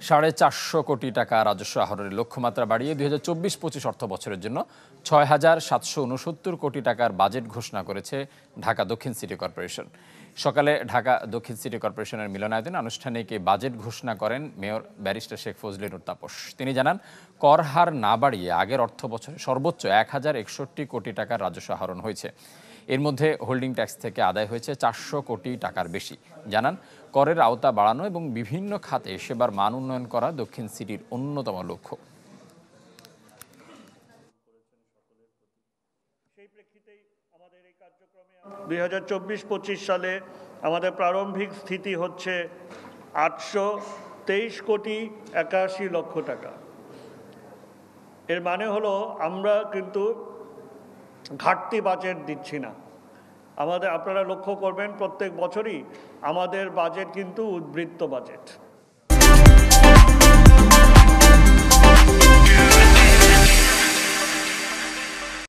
450 কোটি টাকা রাজস্ব আহরণের লক্ষ্যমাত্রা বাড়িয়ে 2024-25 অর্থ বছরের জন্য 6,769 কোটি টাকার বাজেট ঘোষণা করেছে ঢাকা দক্ষিণ সিটি কর্পোরেশন। সকালে ঢাকা দক্ষিণ সিটি কর্পোরেশনের মিলনায়তনে আনুষ্ঠানিক এই বাজেট ঘোষণা করেন মেয়র ব্যারিস্টার শেখ ফজলে নূর তাপস। তিনি জানান, কর হার না বাড়িয়ে আগের অর্থ বছরে সর্বোচ্চ 1061 কোটি টাকার রাজস্ব আহরণ হয়েছে। এর মধ্যে হোল্ডিং ট্যাক্স থেকে আদায় হয়েছে 400 কোটি টাকার বেশি। জানান, করের আওতা বাড়ানো এবং বিভিন্ন খাতে সেবার মান উন্নয়ন করা দক্ষিণ সিটির অন্যতম লক্ষ্য। সেই প্রেক্ষিতেই আমাদের এই কার্যক্রমে 2024-25 সালে আমাদের প্রারম্ভিক স্থিতি হচ্ছে 823 কোটি 81 লক্ষ টাকা। এর মানে হলো আমরা কিন্তু ঘাটতি বাজেট দিচ্ছি না। আপনারা লক্ষ্য করবেন প্রত্যেক বছরই আমাদের বাজেট কিন্তু উদ্বৃত্ত বাজেট।